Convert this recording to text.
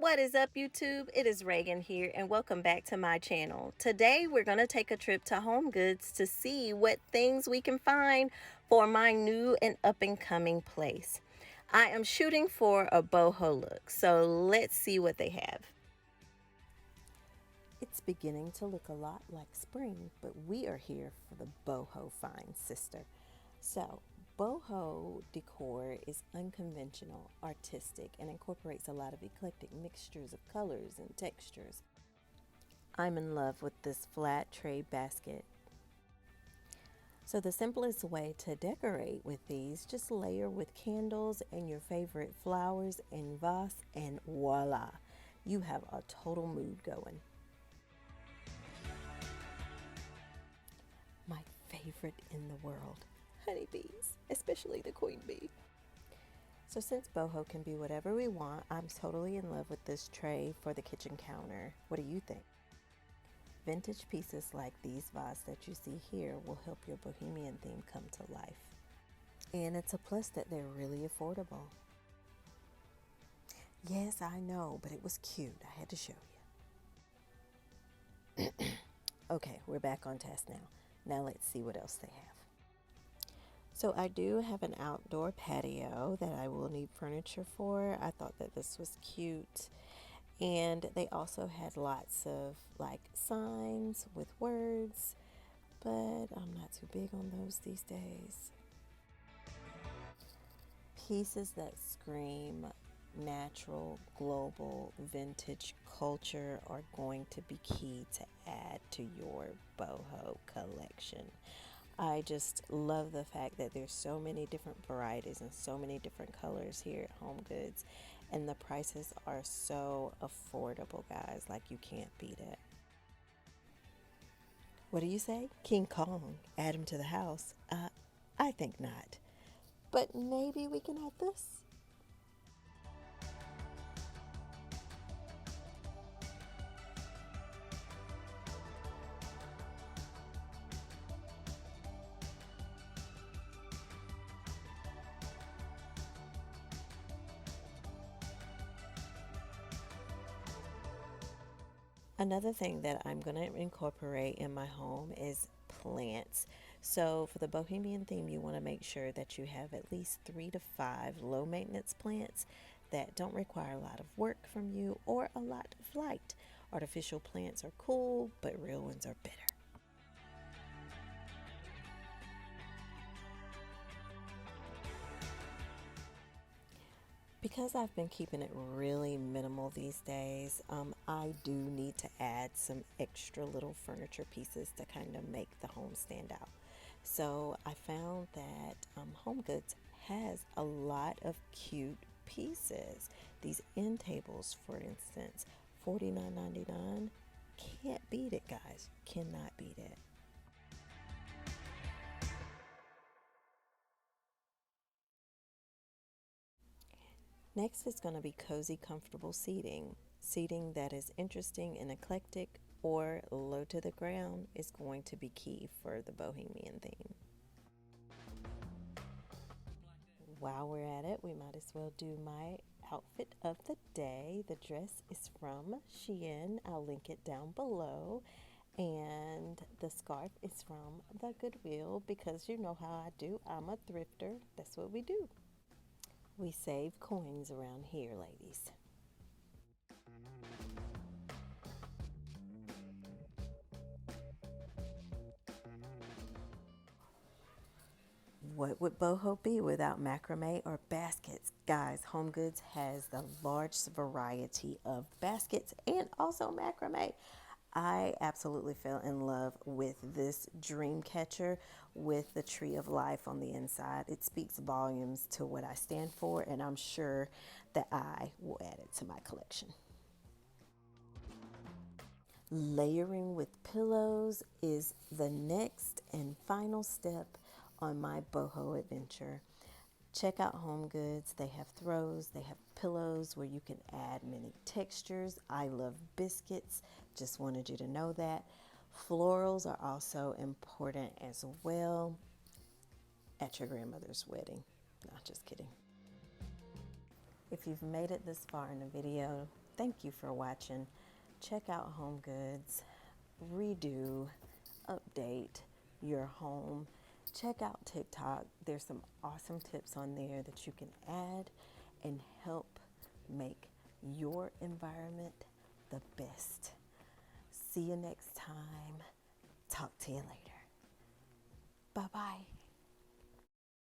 What is up, YouTube? It is Reagan here, and welcome back to my channel. Today we're going to take a trip to HomeGoods to see what things we can find for my new and up-and-coming place. I am shooting for a boho look, so let's see what they have. It's beginning to look a lot like spring, but we are here for the boho fine sister. So, boho decor is unconventional, artistic, and incorporates a lot of eclectic mixtures of colors and textures. I'm in love with this flat tray basket. So the simplest way to decorate with these, just layer with candles and your favorite flowers and vase, and voila, you have a total mood going. My favorite in the world, honeybees, especially the queen bee. So since boho can be whatever we want, I'm totally in love with this tray for the kitchen counter. What do you think? Vintage pieces like these vases that you see here will help your Bohemian theme come to life. And it's a plus that they're really affordable. Yes, I know, but it was cute. I had to show you. Okay, we're back on task now. Now let's see what else they have. So I do have an outdoor patio that I will need furniture for. I thought that this was cute. And they also had lots of like signs with words, but I'm not too big on those these days. Pieces that scream natural, global, vintage culture are going to be key to add to your boho collection. I just love the fact that there's so many different varieties and so many different colors here at HomeGoods, and the prices are so affordable, guys. Like, you can't beat it. What do you say? King Kong, add him to the house? I think not. But maybe we can add this. Another thing that I'm going to incorporate in my home is plants. So for the Bohemian theme, you want to make sure that you have at least 3 to 5 low maintenance plants that don't require a lot of work from you or a lot of light. Artificial plants are cool, but real ones are better. Because I've been keeping it really minimal these days, I do need to add some extra little furniture pieces to kind of make the home stand out. So I found that HomeGoods has a lot of cute pieces. These end tables, for instance, $49.99. Can't beat it, guys. Cannot beat it. Next is going to be cozy, comfortable seating. Seating that is interesting and eclectic or low to the ground is going to be key for the Bohemian theme. While we're at it, we might as well do my outfit of the day. The dress is from Shein. I'll link it down below. And the scarf is from the Goodwill, because you know how I do. I'm a thrifter. That's what we do. We save coins around here, ladies. What would boho be without macrame or baskets? Guys, HomeGoods has the largest variety of baskets and also macrame. I absolutely fell in love with this dream catcher with the tree of life on the inside. It speaks volumes to what I stand for, and I'm sure that I will add it to my collection. Layering with pillows is the next and final step on my boho adventure. Check out HomeGoods. They have throws, they have pillows where you can add many textures. I love biscuits, just wanted you to know that. Florals are also important as well at your grandmother's wedding. No, just kidding. If you've made it this far in the video, Thank you for watching. Check out HomeGoods, redo, update your home. Check out TikTok. There's some awesome tips on there that you can add and help make your environment the best. See you next time. Talk to you later. Bye-bye.